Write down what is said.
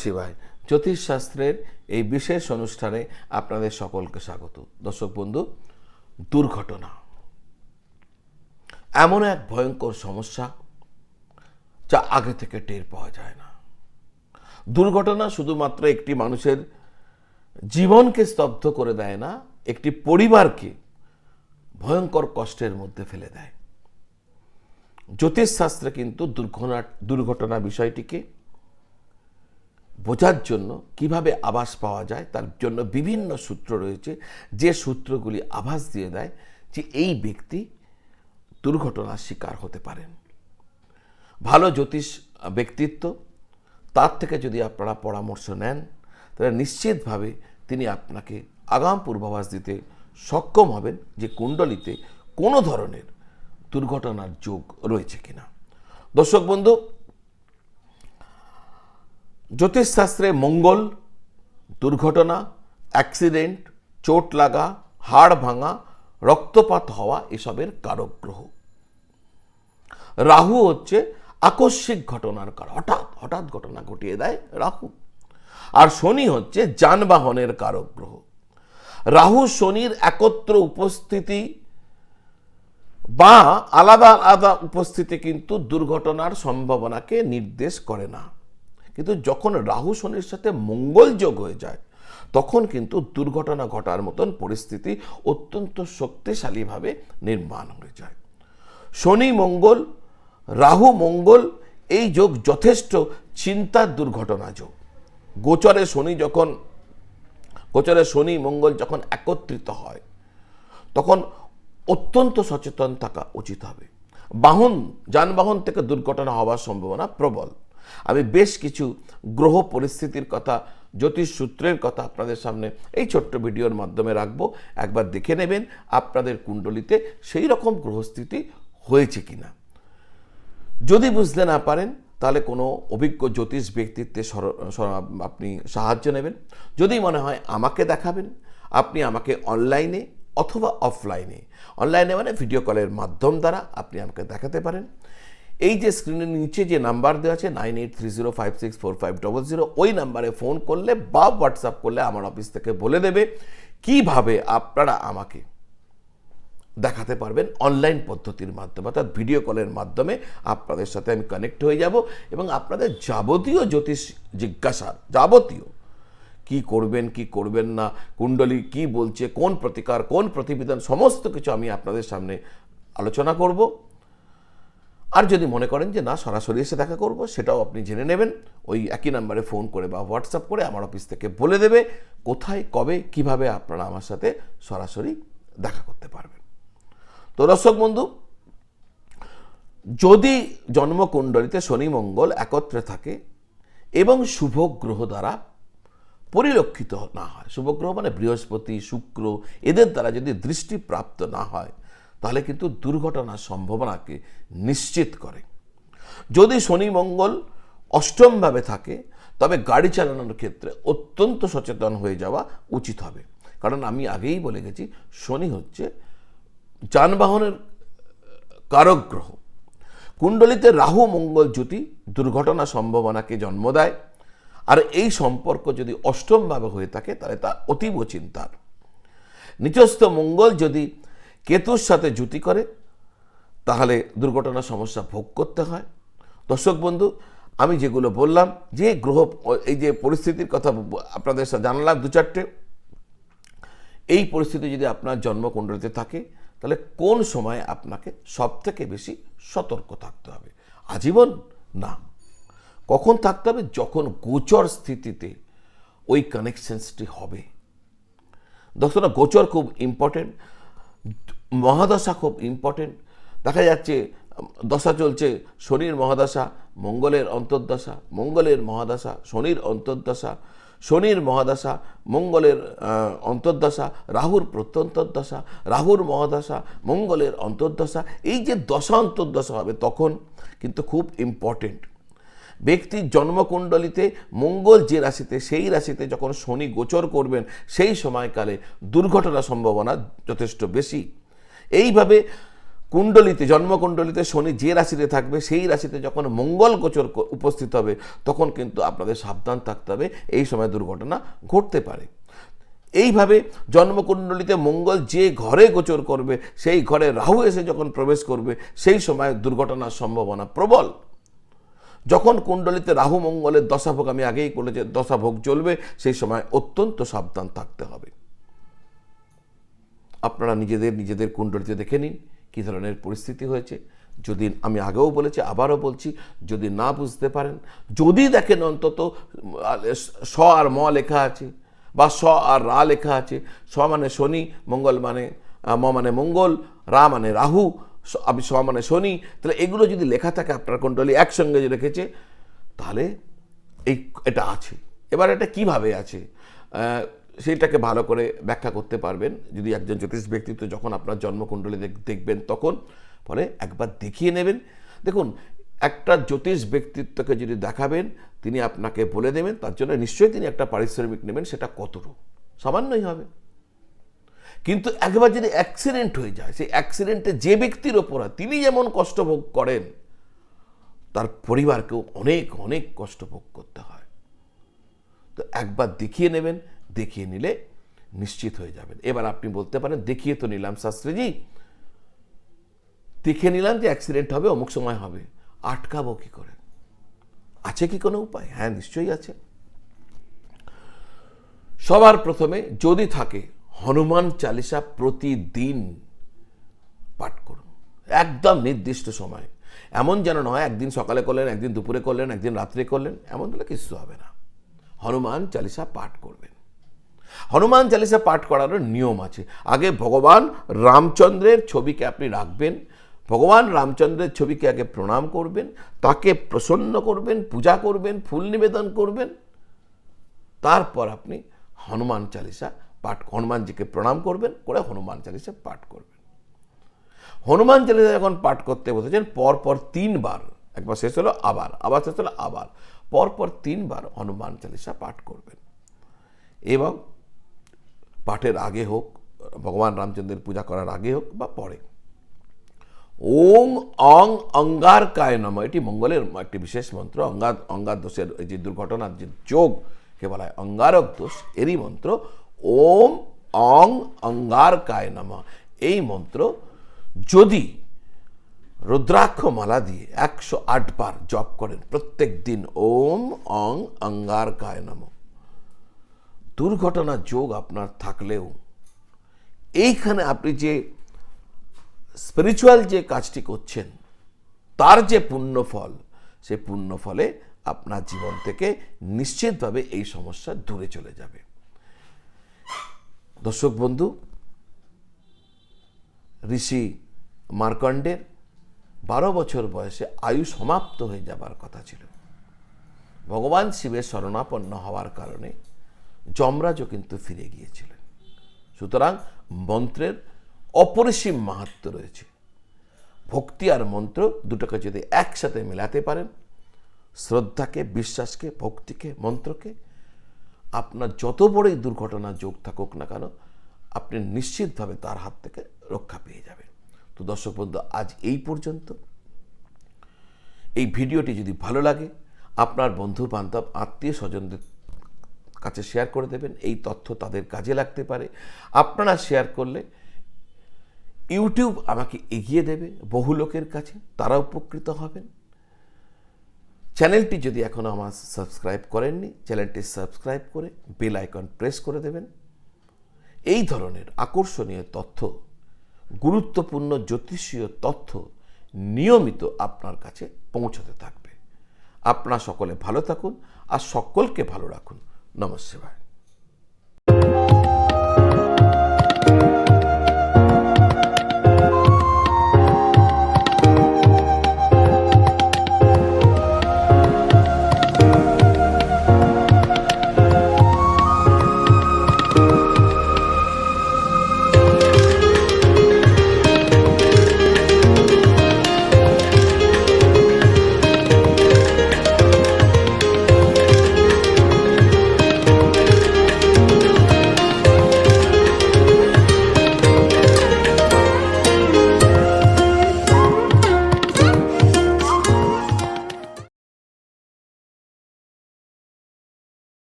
শিবায় জ্যোতিষশাস্ত্রের এই বিশেষ অনুষ্ঠানে আপনাদের সকলকে স্বাগত। দর্শক বন্ধু, দুর্ঘটনা এমন এক ভয়ঙ্কর সমস্যা যা আগে থেকে টের পাওয়া যায় না। দুর্ঘটনা শুধুমাত্র একটি মানুষের জীবনকে স্তব্ধ করে দেয় না, একটি পরিবারকে ভয়ঙ্কর কষ্টের মধ্যে ফেলে দেয়। জ্যোতিষশাস্ত্রে কিন্তু দুর্ঘটনা বিষয়টিকে বোঝার জন্য কিভাবে আভাস পাওয়া যায় তার জন্য বিভিন্ন সূত্র রয়েছে, যে সূত্রগুলি আভাস দিয়ে দেয় যে এই ব্যক্তি দুর্ঘটনার শিকার হতে পারেন। ভালো জ্যোতিষ ব্যক্তিত্ব, তার থেকে যদি আপনারা পরামর্শ নেন তাহলে নিশ্চিতভাবে তিনি আপনাকে আগাম পূর্বাভাস দিতে সক্ষম হবেন যে কুণ্ডলিতে কোনো ধরনের দুর্ঘটনার যোগ রয়েছে কিনা। দর্শক বন্ধু, জ্যোতিষশাস্ত্রে মঙ্গল দুর্ঘটনা, অ্যাক্সিডেন্ট, চোট লাগা, হাড় ভাঙা, রক্তপাত হওয়া এসবের কারক গ্রহ। রাহু হচ্ছে আকস্মিক ঘটনার কারক, হঠাৎ ঘটনা ঘটিয়ে দেয় রাহু। আর শনি হচ্ছে যানবাহনের কারক গ্রহ। রাহু শনির একত্র উপস্থিতি বা আলাদা আলাদা উপস্থিতি কিন্তু দুর্ঘটনার সম্ভাবনাকে নির্দেশ করে না, কিন্তু যখন রাহু শনির সাথে মঙ্গল যোগ হয়ে যায় তখন কিন্তু দুর্ঘটনা ঘটার মতন পরিস্থিতি অত্যন্ত শক্তিশালীভাবে নির্মাণ হয়ে যায়। শনি মঙ্গল, রাহু মঙ্গল এই যোগ যথেষ্ট চিন্তার দুর্ঘটনা যোগ। গোচরে শনি মঙ্গল যখন একত্রিত হয় তখন অত্যন্ত সচেতন থাকা উচিত হবে। যানবাহন থেকে দুর্ঘটনা হওয়ার সম্ভাবনা প্রবল। আমি বেশ কিছু গ্রহ পরিস্থিতির কথা, জ্যোতিষ সূত্রের কথা আপনাদের সামনে এই ছোট্ট ভিডিওর মাধ্যমে রাখবো। একবার দেখে নেবেন আপনাদের কুণ্ডলিতে সেই রকম গ্রহস্থিতি হয়েছে কিনা। যদি বুঝতে না পারেন তাহলে কোনো অভিজ্ঞ জ্যোতিষ ব্যক্তিত্বের আপনি সাহায্য নেবেন। যদি মনে হয় আমাকে দেখাবেন, আপনি আমাকে অনলাইনে অথবা অফলাইনে, অনলাইনে মানে ভিডিও কলের মাধ্যম দ্বারা আপনি আমাকে দেখাতে পারেন। এই যে স্ক্রিনের নিচে যে নাম্বার দেওয়া আছে 9830564500, ওই নাম্বারে ফোন করলে বা হোয়াটসঅ্যাপ করলে আমার অফিস থেকে বলে দেবে কিভাবে আপনারা আমাকে দেখাতে পারবেন। অনলাইন পদ্ধতির মাধ্যমে, অর্থাৎ ভিডিও কলের মাধ্যমে আপনাদের সাথে আমি কানেক্ট হয়ে যাব এবং আপনাদের যাবতীয় জ্যোতিষ জিজ্ঞাসার যাবতীয় কি করবেন কি করবেন না, কুণ্ডলী কি বলছে, কোন প্রতিকার, কোন প্রতিবিধান, সমস্ত কিছু আমি আপনাদের সামনে আলোচনা করব। আর যদি মনে করেন যে না সরাসরি এসে দেখা করব, সেটাও আপনি জেনে নেবেন। ওই একই নাম্বারে ফোন করে বা হোয়াটসঅ্যাপ করে আমার অফিস থেকে বলে দেবে কোথায়, কবে, কিভাবে আপনারা আমার সাথে সরাসরি দেখা করতে পারবেন। তো দর্শক বন্ধু, যদি জন্মকুণ্ডলিতে শনি মঙ্গল একত্রে থাকে এবং শুভ গ্রহ দ্বারা পরিলক্ষিত না হয়, শুভ গ্রহ মানে বৃহস্পতি, শুক্র, এদের দ্বারা যদি দৃষ্টিপ্রাপ্ত না হয় তাহলে কিন্তু দুর্ঘটনার সম্ভাবনাকে নিশ্চিত করে। যদি শনি মঙ্গল অষ্টমভাবে থাকে তবে গাড়ি চালানোর ক্ষেত্রে অত্যন্ত সচেতন হয়ে যাওয়া উচিত হবে, কারণ আমি আগেই বলে গেছি শনি হচ্ছে যানবাহনের কারক গ্রহ। কুণ্ডলিতে রাহু মঙ্গল জুতি দুর্ঘটনা সম্ভাবনাকে জন্ম দেয়, আর এই সম্পর্ক যদি অষ্টমভাবে হয়ে থাকে তাহলে তা অতীব চিন্তার। নিচস্থ মঙ্গল যদি কেতুর সাথে জুতি করে তাহলে দুর্ঘটনার সমস্যা ভোগ করতে হয়। দর্শক বন্ধু, আমি যেগুলো বললাম, যে গ্রহ, এই যে পরিস্থিতির কথা আপনাদের সাথে জানালাম দু চারটে, এই পরিস্থিতি যদি আপনার জন্মকুণ্ডলিতে থাকে তাহলে কোন সময় আপনাকে সব থেকে বেশি সতর্ক থাকতে হবে? আজীবন না, কখন থাকতে হবে? যখন গোচর স্থিতিতে ওই কানেকশনসটি হবে। দর্শক, গোচর খুব ইম্পর্টেন্ট, মহাদশা খুব ইম্পর্টেন্ট। দেখা যাচ্ছে দশা চলছে, শনির মহাদশা, মঙ্গলের অন্তর্দশা, মঙ্গলের মহাদশা, শনির অন্তর্দশা, শনির মহাদশা, মঙ্গলের অন্তর্দশা, রাহুর প্রত্যন্তর্দশা, রাহুর মহাদশা, মঙ্গলের অন্তর্দশা, এই যে দশা অন্তর্দশা হবে তখন কিন্তু খুব ইম্পর্টেন্ট। ব্যক্তির জন্মকুণ্ডলিতে মঙ্গল যে রাশিতে, সেই রাশিতে যখন শনি গোচর করবেন সেই সময়কালে দুর্ঘটনার সম্ভাবনা যথেষ্ট বেশি। এইভাবে কুণ্ডলিতে, জন্মকুণ্ডলিতে শনি যে রাশিতে থাকবে সেই রাশিতে যখন মঙ্গল গোচর উপস্থিত হবে তখন কিন্তু আপনাদের সাবধান থাকতে হবে, এই সময় দুর্ঘটনা ঘটতে পারে। এইভাবে জন্মকুণ্ডলিতে মঙ্গল যে ঘরে গোচর করবে সেই ঘরে রাহু এসে যখন প্রবেশ করবে সেই সময় দুর্ঘটনার সম্ভাবনা প্রবল। যখন কুণ্ডলিতে রাহু মঙ্গলের দশাভোগ, আমি আগেই বলেছি দশাভোগ চলবে, সেই সময় অত্যন্ত সাবধান থাকতে হবে। আপনারা নিজেদের কুণ্ডলিতে দেখে নিন কী ধরনের পরিস্থিতি হয়েছে। যদি, আমি আগেও বলেছি আবারও বলছি, যদি না বুঝতে পারেন, যদি দেখেন অন্তত স আর ম লেখা আছে বা স আর রা লেখা আছে, স মানে শনি, মঙ্গল মানে ম মানে মঙ্গল, রা মানে রাহু, স মানে শনি, তাহলে এগুলো যদি লেখা থাকে আপনার কুণ্ডলী একসঙ্গে যে রেখেছে, তাহলে এটা আছে। এবার এটা কিভাবে আছে সেইটাকে ভালো করে ব্যাখ্যা করতে পারবেন যদি একজন জ্যোতিষ ব্যক্তিত্ব যখন আপনার জন্মকুণ্ডলী দেখবেন তখন। ফলে একবার দেখিয়ে নেবেন। দেখুন, একটা জ্যোতিষ ব্যক্তিত্বকে যদি দেখাবেন তিনি আপনাকে বলে দেবেন, তার জন্য নিশ্চয়ই তিনি একটা পারিশ্রমিক নেবেন, সেটা কতটুকু, সামান্যই হবে। কিন্তু একবার যদি অ্যাক্সিডেন্ট হয়ে যায়, সেই অ্যাক্সিডেন্টে যে ব্যক্তির ওপর হয় তিনি যেমন কষ্ট ভোগ করেন, তার পরিবারকেও অনেক অনেক কষ্ট ভোগ করতে হয়। তো একবার দেখিয়ে নেবেন, দেখিয়ে নিলে নিশ্চিত হয়ে যাবেন। এবার আপনি বলতে পারেন, দেখিয়ে তো নিলাম শাস্ত্রীজি, দেখে নিলাম যে অ্যাক্সিডেন্ট হবে, অমুক সময় হবে, আটকাবো কি করে? আছে কি কোনো উপায়? হ্যাঁ, নিশ্চয়ই আছে। সবার প্রথমে যদি থাকে, হনুমান চালিসা প্রতিদিন পাঠ করুন, একদম নির্দিষ্ট সময়। এমন যেন নয় একদিন সকালে করলেন, একদিন দুপুরে করলেন, একদিন রাত্রে করলেন, এমন হলে কিছু হবে না। হনুমান চালিসা পাঠ করবেন। হনুমান চালিসা পাঠ করারও নিয়ম আছে। আগে ভগবান রামচন্দ্রের ছবিকে আপনি রাখবেন, ভগবান রামচন্দ্রের ছবিকে আগে প্রণাম করবেন, তাকে প্রসন্ন করবেন, পূজা করবেন, ফুল নিবেদন করবেন, তারপর আপনি হনুমান চালিসা পাঠ, হনুমানজিকে প্রণাম করবেন, করে হনুমান চালিসা পাঠ করবেন। হনুমান চালিসা যখন পাঠ করতে বসেছেন পরপর 3 বার, একবার শেষ হলো আবার শেষ হলো আবার, পরপর 3 বার হনুমান চালিসা পাঠ করবেন। এবং পাঠের আগে হোক, ভগবান রামচন্দ্রের পূজা করার আগে হোক বা পরে, ওং অং অঙ্গারকায় নমঃ, এটি মঙ্গলের একটি বিশেষ মন্ত্র। অঙ্গার দোষের এই যে দুর্ঘটনার যে যোগকে বলা হয় অঙ্গারক দোষ, এরই মন্ত্র ওম অং অঙ্গারকায় নমঃ। এই মন্ত্র যদি রুদ্রাক্ষ মালা দিয়ে 108 বার জপ করেন প্রত্যেক দিন, ওম অং অঙ্গারকায় নমঃ, দুর্ঘটনার যোগ আপনার থাকলেও এইখানে আপনি যে স্পিরিচুয়াল যে কাজটি করছেন তার যে পুণ্যফল, সেই পুণ্যফলে আপনার জীবন থেকে নিশ্চিতভাবে এই সমস্যা দূরে চলে যাবে। দর্শক বন্ধু, ঋষি মার্কণ্ডের 12 বছর বয়সে আয়ু সমাপ্ত হয়ে যাবার কথা ছিল। ভগবান শিবের শরণাপন্ন হওয়ার কারণে যমরাজও কিন্তু ফিরে গিয়েছিলেন। সুতরাং মন্ত্রের অপরিসীম মাহাত্ম্য রয়েছে। ভক্তি আর মন্ত্র দুটোকে যদি একসাথে মেলাতে পারেন, শ্রদ্ধাকে, বিশ্বাসকে, ভক্তিকে, মন্ত্রকে, আপনার যত বড়ই দুর্ঘটনা যোগ থাকুক না কেন, আপনি নিশ্চিতভাবে তার হাত থেকে রক্ষা পেয়ে যাবেন। তো দর্শক বন্ধু, আজ এই পর্যন্ত। এই ভিডিওটি যদি ভালো লাগে আপনার বন্ধু বান্ধব, আত্মীয় স্বজনদের কাছে শেয়ার করে দেবেন। এই তথ্য তাদের কাজে লাগতে পারে। আপনারা শেয়ার করলে ইউটিউব আমাকে এগিয়ে দেবে বহু লোকের কাছে, তারা উপকৃত হবেন। চ্যানেলটি যদি এখনও আমার সাবস্ক্রাইব করেননি, চ্যানেলটি সাবস্ক্রাইব করে বেল আইকন প্রেস করে দেবেন। এই ধরনের আকর্ষণীয় তথ্য, গুরুত্বপূর্ণ জ্যোতিষীয় তথ্য নিয়মিত আপনার কাছে পৌঁছতে থাকবে। আপনারা সকলে ভালো থাকুন আর সকলকে ভালো রাখুন। নমঃ শিবায়।